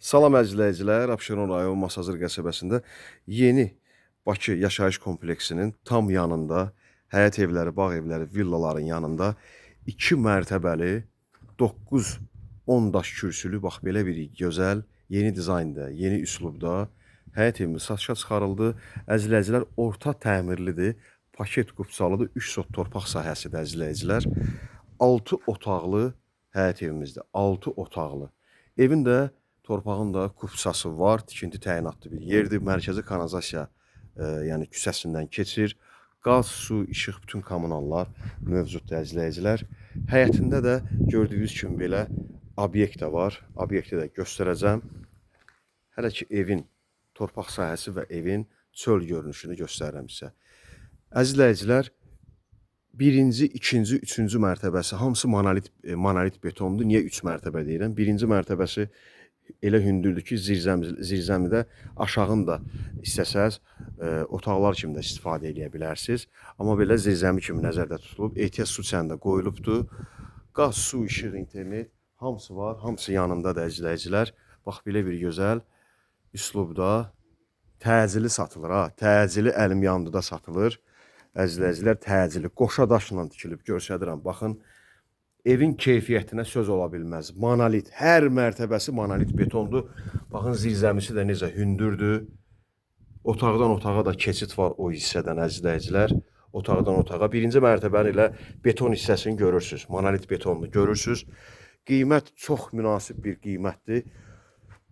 Salam əzizləyicilər, Abşeron rayon Masazır qəsəbəsində yeni Bakı yaşayış kompleksinin tam yanında, həyət evləri, bağ evləri, villaların yanında 2 mərtəbəli 9-10 daş kürsülü, bax belə bir gözəl, yeni dizaynda, yeni üslubda həyət evimiz satışa çıxarıldı. Əzizləyicilər, orta təmirlidir, paket qupçalıdır, 3 sot torpaq sahəsidir əzizləyicilər. 6 otaqlı həyət evimizdir, 6 otaqlı. Evin də torpağın da kupçası var, tikinti təyinatlı bir yerdir. Mərkəzi kanalizasiya yəni küçəsindən keçir. Qaz, su, işıq, bütün kommunallar mövcuddur əzizləyicilər. Həyətində də gördüyünüz kimi belə obyekt də var. Obyekti də göstərəcəm. Hələ ki evin torpaq sahəsi və evin çöl görünüşünü göstərirəm sizə. Əzizləyicilər, birinci, ikinci, üçüncü mərtəbəsi hamısı monolit betondur. Niyə 3 mərtəbə deyirəm? Birinci mərtəbəsi elə hündürdür ki, zirzəmidə aşağında istəsəz otaqlar kimi də istifadə edə bilərsiniz. Amma belə zirzəmi kimi nəzərdə tutulub, ehtiyac su çəni də qoyulubdur. Qaz, su, işıq, internet hamısı var, hamısı yanındadır əzizləyicilər. Bax belə bir gözəl üslubda təcili satılır ha. Təcili əlim yandıda satılır. Əzizləyicilər, təcili qoşa daşla tikilib göstərirəm. Baxın. Evin keyfiyyətinə söz ola bilməz. Monolit, hər mərtəbəsi monolit betondur. Baxın, zirzəmisi də necə hündürdür. Otaqdan otağa da keçid var o hissədən əzizləyicilər. Otaqdan otağa. Birinci mərtəbənin ilə beton hissəsini görürsünüz. Monolit betonunu görürsünüz. Qiymət çox münasib bir qiymətdir.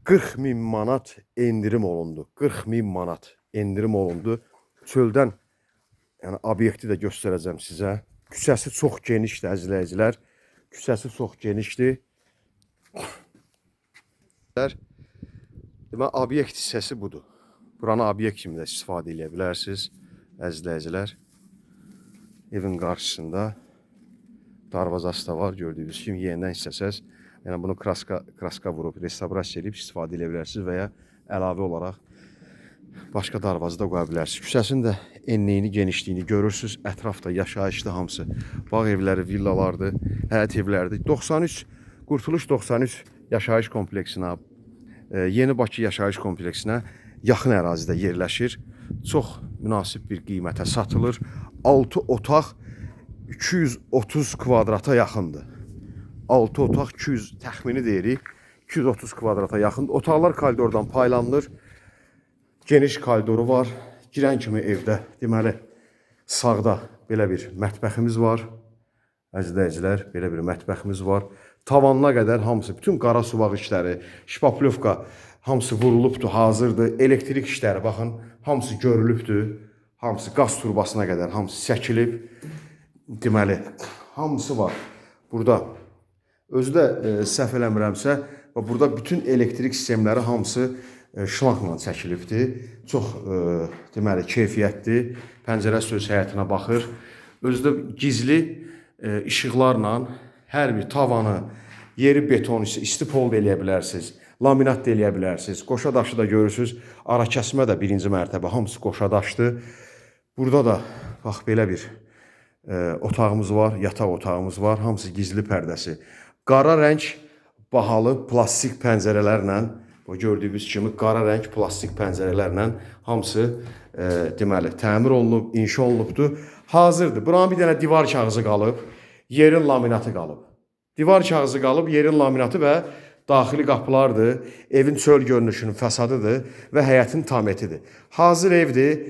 40.000 manat endirim olundu. 40.000 manat endirim olundu. Çöldən yəni obyekti də göstərəcəm sizə. Küçəsi çox genişdir əzizləyicilər. Küçəsi çox genişdir. Demək, obyekt hissəsi budur. Buranı obyekt kimi də istifadə edə bilərsiniz əzizləyicilər. Evin qarşısında darvazası da var, gördüyünüz kimi. Yenidən istəsəz, yəni bunu kraska vurub, restavrasiya edib istifadə edə bilərsiniz və ya əlavə olaraq başqa darvazı da qoya bilərsiniz. Küçəsinin də enliyini, genişliyini görürsünüz. Ətrafda yaşayışlı hamısı. Bağ evləri, villalardır, həyət evləridir. 93, Qurtuluş 93 yaşayış kompleksinə, Yeni Bakı yaşayış kompleksinə yaxın ərazidə yerləşir. Çox münasib bir qiymətə satılır. 6 otaq 230 kvadrata yaxındır. 6 otaq 200, təxmini deyirik, 230 kvadrata yaxındır. Otaqlar koridordan paylanılır. Geniş koridoru var. Girən kimi evdə, deməli, sağda belə bir mətbəximiz var. Əzizləyicilər, belə bir mətbəximiz var. Tavanına qədər hamısı, bütün qara suvaq işləri, şpaplyovka hamısı vurulubdur, hazırdır. Elektrik işləri, baxın, hamısı görülübdür. Hamısı qaz turbasına qədər, hamısı çəkilib. Deməli, hamısı var. Burada, özü də səhv eləmirəmsə, burada bütün elektrik sistemləri hamısı şlankla çəkilibdir. Çox deməli keyfiyyətli. Pəncərəsi öz həyətinə baxır. Özü də gizli işıqlarla hər bir tavanı, yeri beton, istipol eləyə bilərsiniz. Laminat da eləyə bilərsiniz. Qoşa daşı da görürsünüz. Ara kəsmə də birinci mərtəbə. Hamısı qoşa daşdır. Burada da bax belə bir otağımız var. Yataq otağımız var. Hamısı gizli pərdəsi. Qara rəng bahalı plastik pəncərələrlə, o gördüyünüz kimi qara rəng plastik pəncərələrlə hamısı deməli təmir olunub, inşa olunubdur. Hazırdır. Buranın bir dənə divar kağızı qalıb, yerin laminatı qalıb. Divar kağızı qalıb, yerin laminatı və daxili qapılardır. Evin çöl görünüşünün fəsadıdır və həyətin tam etidir. Hazır evdir.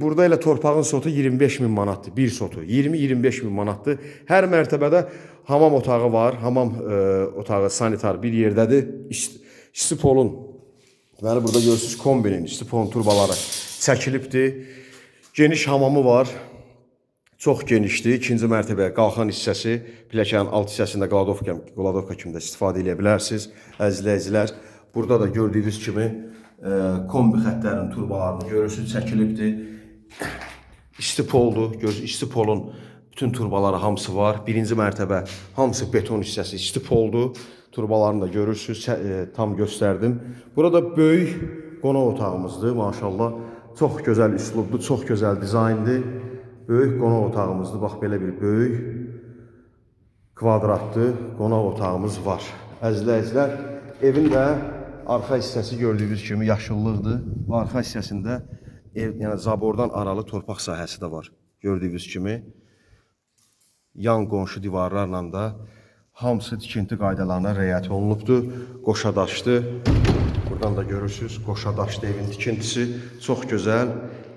Burada elə torpağın sotu 25.000 manatdır. Bir sotu 20-25.000 manatdır. Hər mərtəbədə hamam otağı var. Hamam otağı sanitar bir yerdədir. İstipolun, deməli burada görürsünüz kombinin, istipolun turbaları çəkilibdir. Geniş hamamı var. Çox genişdir. İkinci mərtəbəyə qalxan hissəsi, pilləkənin alt hissəsində qladovka kimi də istifadə edə bilərsiniz. Əzizləyicilər, burada da gördüyünüz kimi kombi xətlərinin turbalarını görürsünüz, çəkilibdir. İstipoldur. Görürsünüz, istipolun bütün turbaları hamısı var. Birinci mərtəbə hamısı beton hissəsi istipoldur. Turbalarını da görürsünüz, tam göstərdim. Burada böyük qonaq otağımızdır, maşallah. Çox gözəl üslubdur, çox gözəl dizayndır. Böyük qonaq otağımızdır, bax belə bir böyük kvadratlı qonaq otağımız var. Əzizləyicilər, evin də arxa hissəsi gördüyünüz kimi yaşıllıqdır. Bu arxa hissəsində ev, yəni zabordan aralı torpaq sahəsi də var. Gördüyünüz kimi yan qonşu divarlarla da hamısı tikinti qaydalarına riayət olunubdur. Qoşadaşdır. Buradan da görürsünüz, qoşadaşlı evin tikintisi çox gözəl,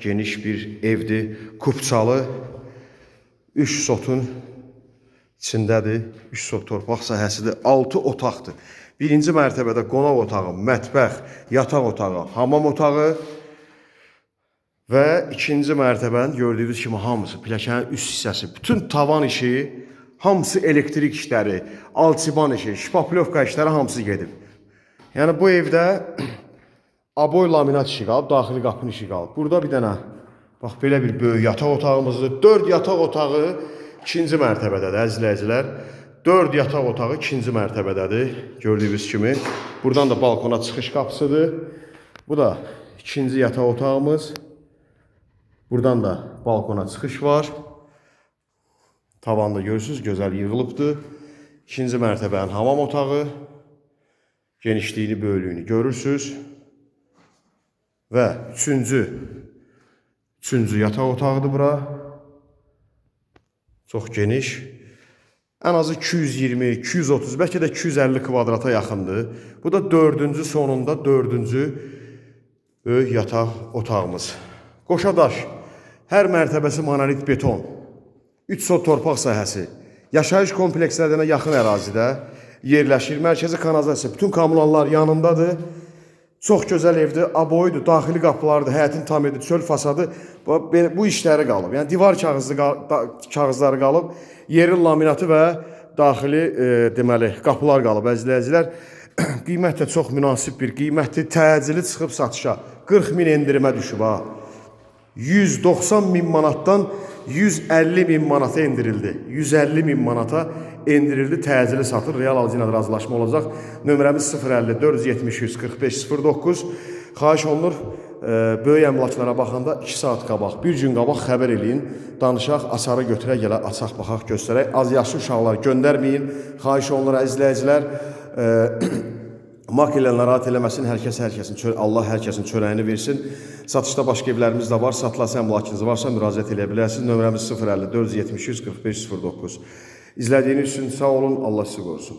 geniş bir evdir. Kupçalı, 3 sotun içindədir. 3 sot torpaq sahəsidir. 6 otaqdır. Birinci mərtəbədə qonaq otağı, mətbəx, yataq otağı, hamam otağı və ikinci mərtəbənin gördüyünüz kimi hamısı, pilləkənin üst hissəsi, bütün tavan işi, hamısı elektrik işləri, alçıban işi, şpaplovka işləri hamısı gedib. Yəni bu evdə aboy laminat işi qalıb, daxili qapının işi qalıb. Burada bir dənə, bax belə bir böyük yataq otağımızdır. 4 yataq otağı ikinci mərtəbədədir, əzizləyicilər. 4 yataq otağı ikinci mərtəbədədir, gördüyünüz kimi. Buradan da balkona çıxış qapısıdır. Bu da ikinci yataq otağımız. Buradan da balkona çıxış var. Tavanda görürsünüz, gözəl yığılıbdır. İkinci mərtəbənin hamam otağı. Genişliyini, böyüklüyünü görürsünüz. Və üçüncü yataq otağıdır bura. Çox geniş. Ən azı 220, 230, bəlkə də 250 kvadrata yaxındır. Bu da dördüncü sonunda dördüncü böyük yataq otağımız. Qoşadaş, hər mərtəbəsi monolit beton. 3 sot torpaq sahəsi. Yaşayış komplekslərinə yaxın ərazidə yerləşir. Mərkəzi kanalizasiya, bütün kommunallar yanındadır. Çox gözəl evdir, aboydur, daxili qapılardır, həyətin tam edir, çöl fasadı. Bu işləri qalıb. Yəni divar kağızları qalıb, yerin laminatı və daxili deməli qapılar qalıb, əzizləyicilər. Qiymət də çox münasib bir qiymətdir. Təcili çıxıb satışa 40 min endirimə düşüb ha. 190 min manatdan 150 bin manata endirildi. 150 bin manata endirildi, təcili satır. Real alıcı ilə razılaşma olacaq. Nömrəmiz 050 470 145 09. Xahiş olunur, böyük əmlaklara baxanda 2 saat qabaq, bir gün qabaq xəbər eləyin. Danışaq, açarı götürək, gələ, açaq, baxaq, göstərək. Az yaşlı uşaqlar göndərməyin. Xahiş olunur, əzizləyicilər. Mak ilə narahat eləməsin, Allah hər kəsin çörəyini versin. Satışda başqa evlərimiz də var, satılası əmlakınız varsa müraciət eləyə bilərsiniz. Nömrəmiz 050 470 145 09. İzlədiyiniz üçün sağ olun, Allah sizi qorusun.